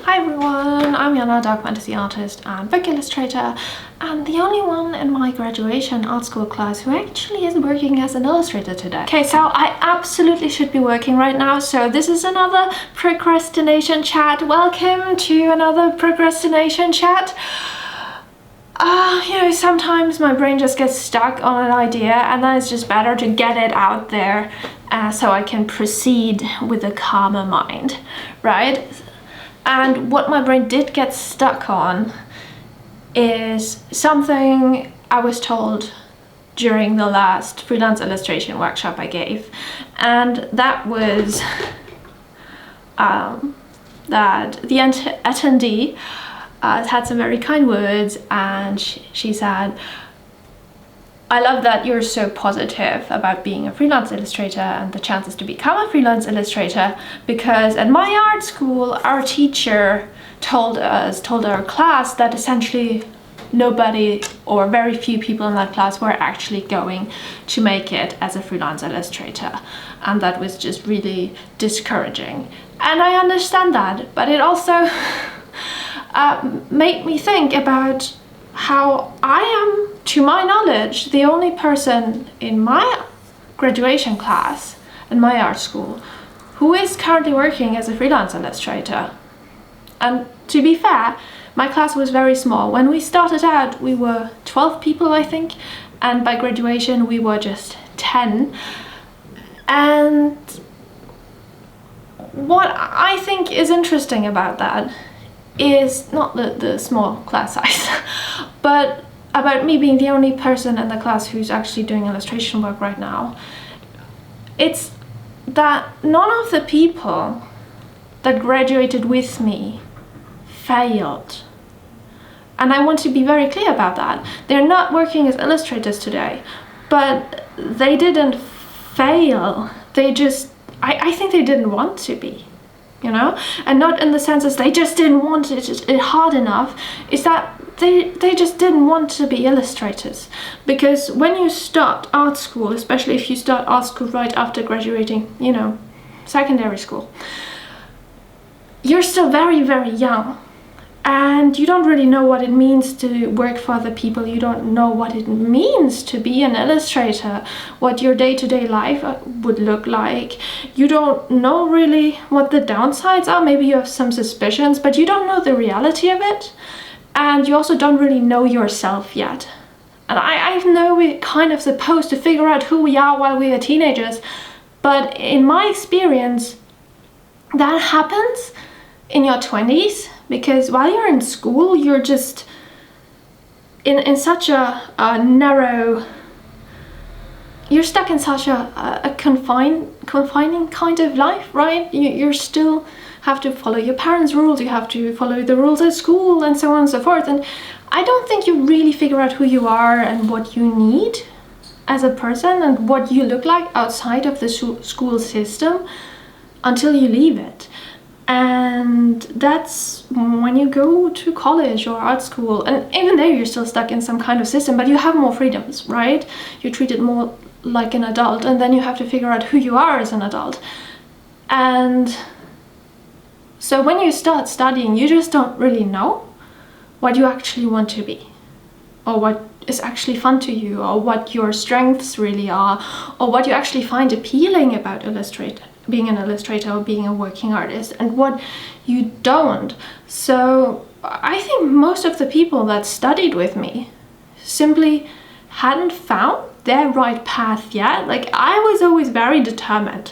Hi everyone, I'm Jana, dark fantasy artist and book illustrator, and the only one in my graduation art school class who actually is working as an illustrator today. Okay, so I absolutely should be working right now, so this is another procrastination chat. Welcome to another procrastination chat. Sometimes my brain just gets stuck on an idea and then it's just better to get it out there so I can proceed with a calmer mind, right? And what my brain did get stuck on is something I was told during the last freelance illustration workshop I gave. And that was that the attendee had some very kind words, and she said, "I love that you're so positive about being a freelance illustrator and the chances to become a freelance illustrator, because at my art school, our teacher told our class that essentially nobody or very few people in that class were actually going to make it as a freelance illustrator, and that was just really discouraging." And I understand that, but it also made me think about how I am, to my knowledge, the only person in my graduation class in my art school who is currently working as a freelance illustrator. And to be fair, my class was very small. When we started out, we were 12 people, I think, and by graduation we were just 10. And what I think is interesting about that is not the small class size, but about me being the only person in the class who's actually doing illustration work right now. It's that none of the people that graduated with me failed. And I want to be very clear about that. They're not working as illustrators today, but they didn't fail. They just, I think they didn't want to be. And not in the sense as they just didn't want it hard enough, is that they just didn't want to be illustrators. Because when you start art school, especially if you start art school right after graduating, secondary school, you're still very, very young. And you don't really know what it means to work for other people. You don't know what it means to be an illustrator, what your day-to-day life would look like. You don't know really what the downsides are. Maybe you have some suspicions, but you don't know the reality of it. And you also don't really know yourself yet. And I know we're kind of supposed to figure out who we are while we are teenagers. But in my experience, that happens in your 20s. Because while you're in school, you're just in such a narrow, you're stuck in such a confining kind of life, right? You still have to follow your parents' rules, you have to follow the rules at school, and so on and so forth. And I don't think you really figure out who you are and what you need as a person and what you look like outside of the school system until you leave it. And that's when you go to college or art school, and even there you're still stuck in some kind of system, but you have more freedoms, right? You're treated more like an adult, and then you have to figure out who you are as an adult. And so when you start studying, you just don't really know what you actually want to be, or what is actually fun to you, or what your strengths really are, or what you actually find appealing about being an illustrator or being a working artist, and what you don't. So I think most of the people that studied with me simply hadn't found their right path yet. Like, I was always very determined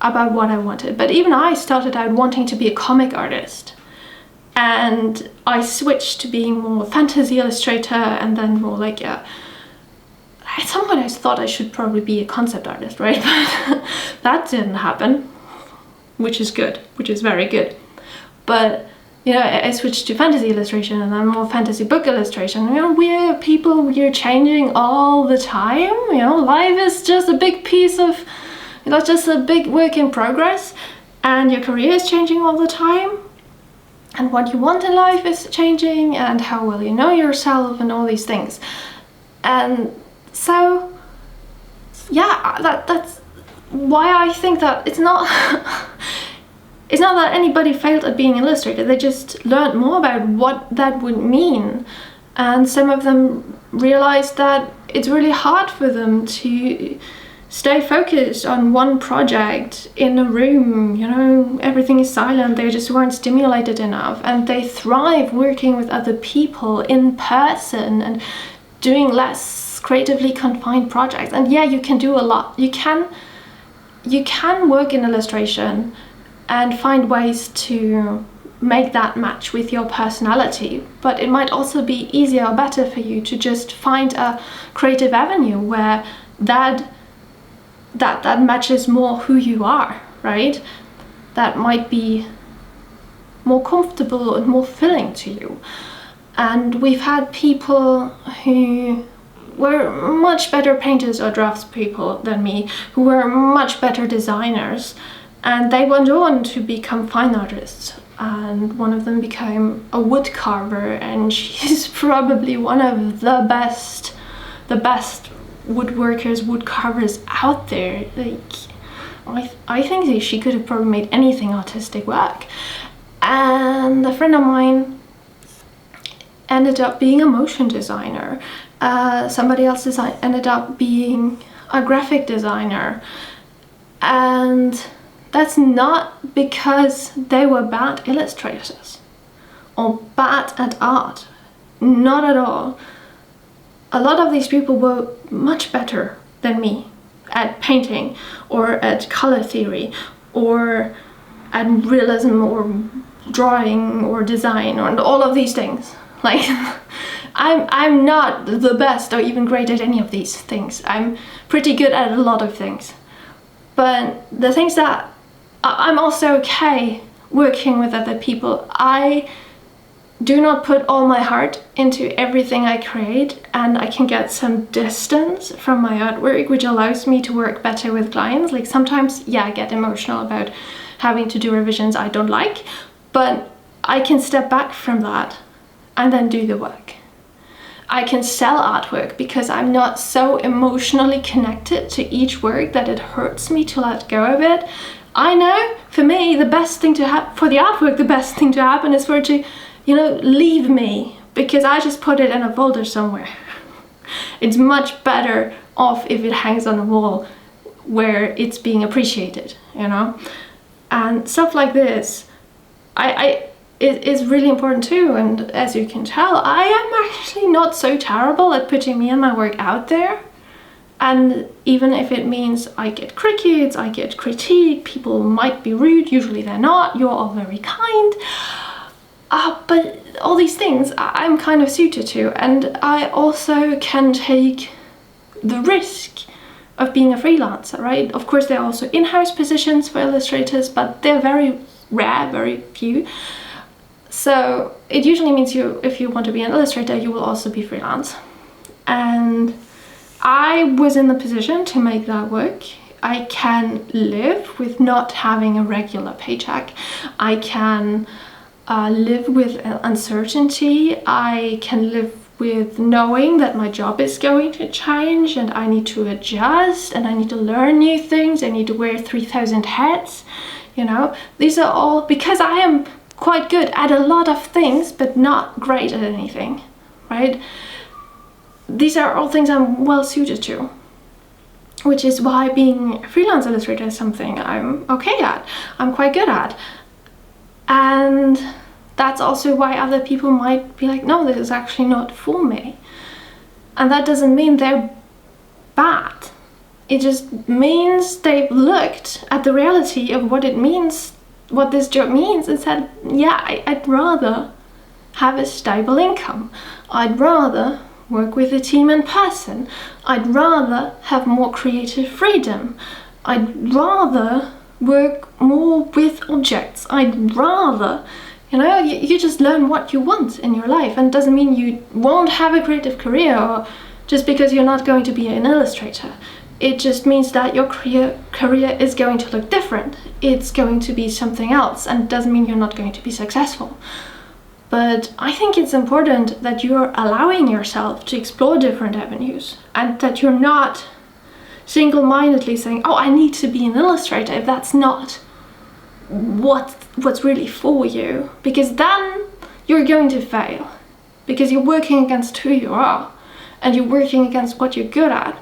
about what I wanted, but even I started out wanting to be a comic artist, and I switched to being more fantasy illustrator, and then more like at some point I thought I should probably be a concept artist, right? But that didn't happen, which is good, which is very good. But I switched to fantasy illustration and then more fantasy book illustration. We're people, we're changing all the time. Life is just a big piece of, just a big work in progress, and your career is changing all the time. And what you want in life is changing, and how well you know yourself, and all these things. And so, yeah, that's why I think that it's not it's not that anybody failed at being an illustrator, they just learned more about what that would mean. And some of them realized that it's really hard for them to stay focused on one project in a room, you know, everything is silent, they just weren't stimulated enough, and they thrive working with other people in person and doing less creatively confined projects. And yeah, you can do a lot. You can work in illustration and find ways to make that match with your personality, but it might also be easier or better for you to just find a creative avenue where that matches more who you are, right? That might be more comfortable and more filling to you. And we've had people who were much better painters or draftspeople than me, who were much better designers, and they went on to become fine artists. And one of them became a wood carver, and she's probably one of the best woodworkers, wood carvers out there. Like, I think that she could have probably made anything artistic work. And a friend of mine ended up being a motion designer. Somebody else ended up being a graphic designer. And that's not because they were bad illustrators or bad at art. Not at all. A lot of these people were much better than me at painting or at color theory or at realism or drawing or design or all of these things. Like, I'm not the best or even great at any of these things. I'm pretty good at a lot of things. But the things that I'm also okay working with other people. I do not put all my heart into everything I create, and I can get some distance from my artwork, which allows me to work better with clients. Like, sometimes, yeah, I get emotional about having to do revisions I don't like, but I can step back from that and then do the work. I can sell artwork because I'm not so emotionally connected to each work that it hurts me to let go of it. I know, for me, the best thing to happen for the artwork, the best thing to happen is for it to, you know, leave me, because I just put it in a folder somewhere. It's much better off if it hangs on a wall where it's being appreciated, you know? And stuff like this, it is really important too. And as you can tell, I am actually not so terrible at putting me and my work out there. And even if it means I get crickets, I get critique, people might be rude, usually they're not, you're all very kind. But all these things I'm kind of suited to, and I also can take the risk of being a freelancer, right? Of course, there are also in-house positions for illustrators, but they're very rare, very few. So it usually means if you want to be an illustrator, you will also be freelance. And I was in the position to make that work. I can live with not having a regular paycheck. I can live with uncertainty. I can live with knowing that my job is going to change and I need to adjust and I need to learn new things. I need to wear 3,000 hats, you know. These are all because I am quite good at a lot of things, but not great at anything, right? These are all things I'm well suited to, which is why being a freelance illustrator is something I'm okay at, I'm quite good at. And that's also why other people might be like, no, this is actually not for me. And that doesn't mean they're bad. It just means they've looked at the reality of what it means, what this job means, and said, yeah, I'd rather have a stable income. I'd rather work with a team in person. I'd rather have more creative freedom. I'd rather work more with objects. I'd rather, you know, you just learn what you want in your life, and it doesn't mean you won't have a creative career or just because you're not going to be an illustrator. It just means that your career is going to look different. It's going to be something else, and it doesn't mean you're not going to be successful. But I think it's important that you're allowing yourself to explore different avenues, and that you're not single-mindedly saying, oh, I need to be an illustrator, if that's not what's really for you, because then you're going to fail, because you're working against who you are, and you're working against what you're good at,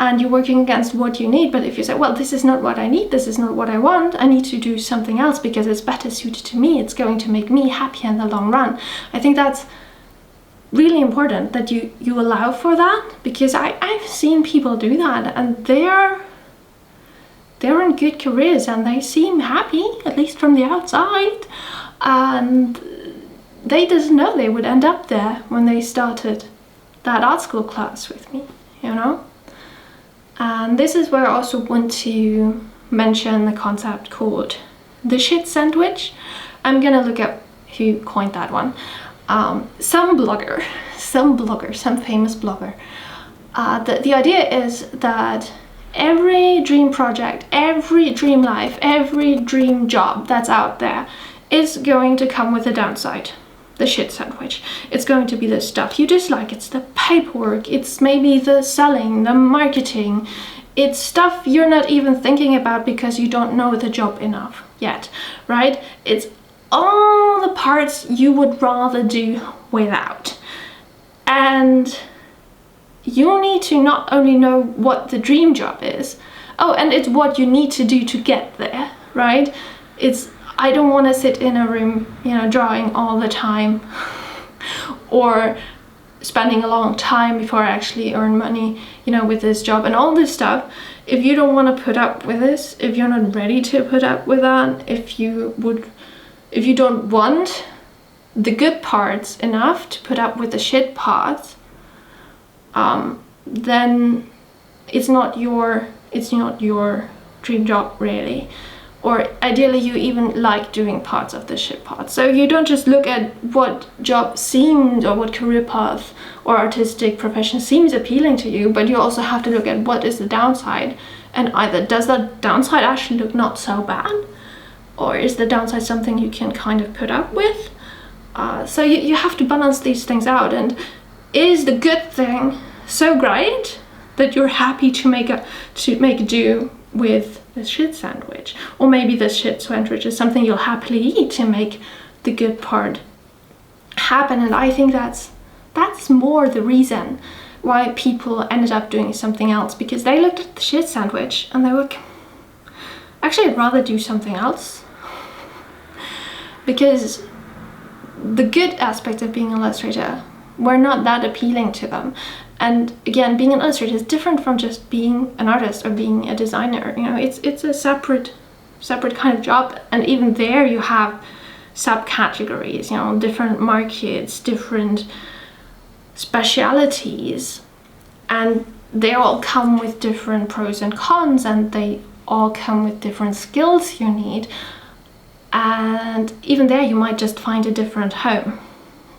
and you're working against what you need. But if you say, well, this is not what I need, this is not what I want, I need to do something else because it's better suited to me, it's going to make me happier in the long run. I think that's really important, that you allow for that, because I've seen people do that, and they're in good careers and they seem happy, at least from the outside, and they didn't know they would end up there when they started that art school class with me, you know? And this is where I also want to mention the concept called the shit sandwich. I'm gonna look up who coined that one. Some famous blogger. The idea is that every dream project, every dream life, every dream job that's out there is going to come with a downside. The shit sandwich. It's going to be the stuff you dislike, it's the paperwork, it's maybe the selling, the marketing, it's stuff you're not even thinking about because you don't know the job enough yet, right? It's all the parts you would rather do without. And you need to not only know what the dream job is, and it's what you need to do to get there, right? I don't want to sit in a room, drawing all the time or spending a long time before I actually earn money, with this job and all this stuff. If you don't want to put up with this, if you're not ready to put up with that, if you don't want the good parts enough to put up with the shit parts, then it's not your dream job, really. Or ideally you even like doing parts of the shit parts. So you don't just look at what job seems, or what career path or artistic profession seems appealing to you, but you also have to look at what is the downside, and either does that downside actually look not so bad, or is the downside something you can kind of put up with. So you have to balance these things out, and is the good thing so great that you're happy to make do with the shit sandwich? Or maybe the shit sandwich is something you'll happily eat to make the good part happen. And I think that's more the reason why people ended up doing something else, because they looked at the shit sandwich and they were actually, I'd rather do something else, because the good aspects of being an illustrator were not that appealing to them. And again, being an illustrator is different from just being an artist or being a designer. It's a separate kind of job, and even there you have subcategories, different markets, different specialities, and they all come with different pros and cons, and they all come with different skills you need. And even there you might just find a different home,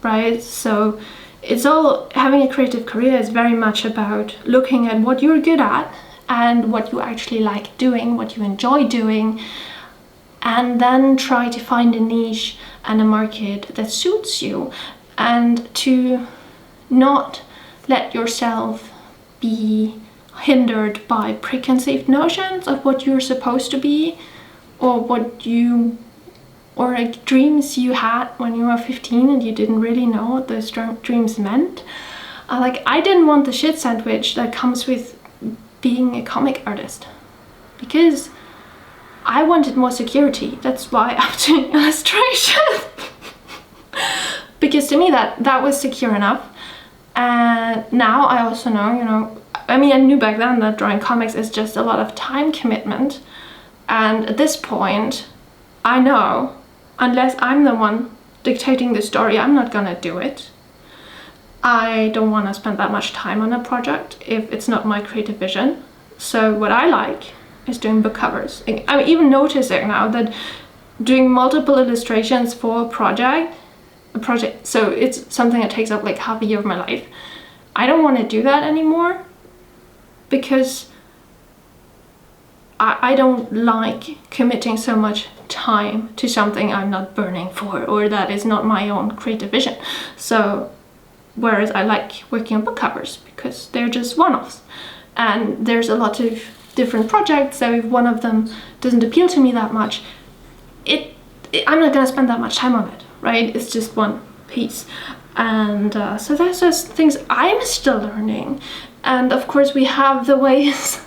right? So it's all, having a creative career is very much about looking at what you're good at and what you actually like doing, what you enjoy doing, and then try to find a niche and a market that suits you, and to not let yourself be hindered by preconceived notions of what you're supposed to be, or dreams you had when you were 15 and you didn't really know what those dreams meant. I didn't want the shit sandwich that comes with being a comic artist, because I wanted more security. That's why I'm doing illustration. Because to me that was secure enough. And now I also know, I knew back then that drawing comics is just a lot of time commitment. And at this point, I know, unless I'm the one dictating the story, I'm not gonna do it. I don't want to spend that much time on a project if it's not my creative vision. So what I like is doing book covers. I'm even noticing now that doing multiple illustrations for a project, so it's something that takes up like half a year of my life. I don't want to do that anymore, because I don't like committing so much time to something I'm not burning for, or that is not my own creative vision. So whereas I like working on book covers because they're just one-offs, and there's a lot of different projects, so if one of them doesn't appeal to me that much, I'm not gonna spend that much time on it, right? It's just one piece. And so that's just things I'm still learning. And of course we have the ways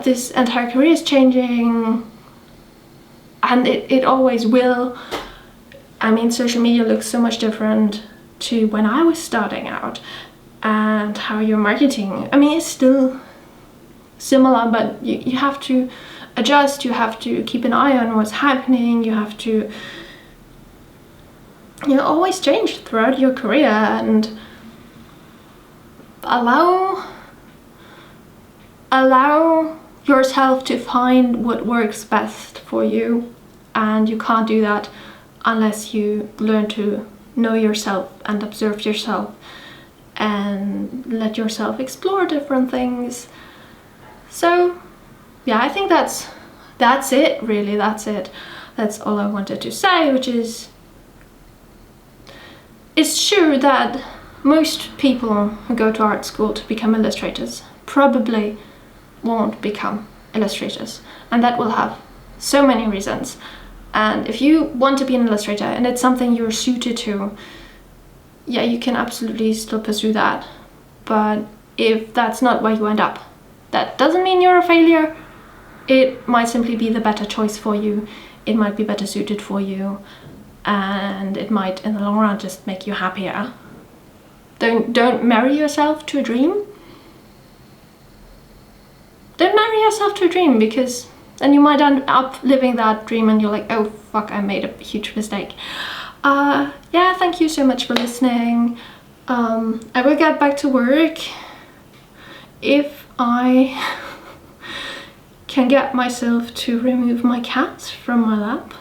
this entire career is changing, and it always will. I mean, social media looks so much different to when I was starting out, and how you're marketing, I mean, it's still similar, but you have to adjust, you have to keep an eye on what's happening, you have to, you know, always change throughout your career, and allow yourself to find what works best for you. And you can't do that unless you learn to know yourself and observe yourself and let yourself explore different things. So yeah, I think that's it, really. That's it. That's all I wanted to say, which is, it's true that most people who go to art school to become illustrators probably won't become illustrators, and that will have so many reasons. And if you want to be an illustrator and it's something you're suited to, yeah, you can absolutely still pursue that. But if that's not where you end up, that doesn't mean you're a failure. It might simply be the better choice for you. It might be better suited for you, and it might in the long run just make you happier. Don't marry yourself to a dream. Don't marry yourself to a dream, because then you might end up living that dream and you're like, oh fuck, I made a huge mistake. Yeah, thank you so much for listening. I will get back to work if I can get myself to remove my cat from my lap.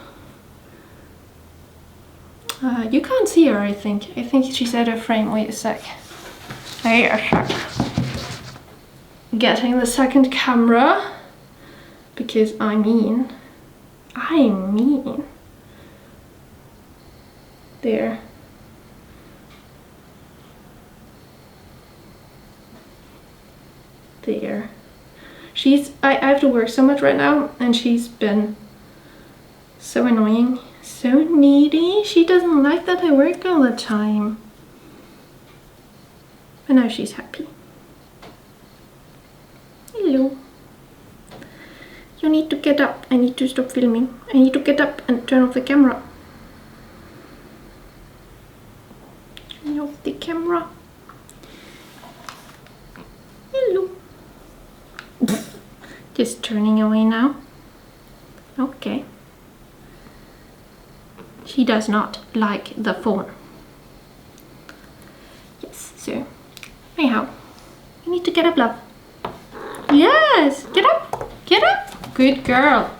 You can't see her, I think. I think she's out of frame. Wait a sec. Wait a sec. Getting the second camera, because I mean, there. There. I have to work so much right now, and she's been so annoying, so needy. She doesn't like that I work all the time. But now she's happy. Hello. You need to get up. I need to stop filming. I need to get up and turn off the camera. Turn off the camera. Hello. Just turning away now. Okay. She does not like the phone. Yes, so anyhow, you need to get up, love. Yes, get up, get up. Good girl.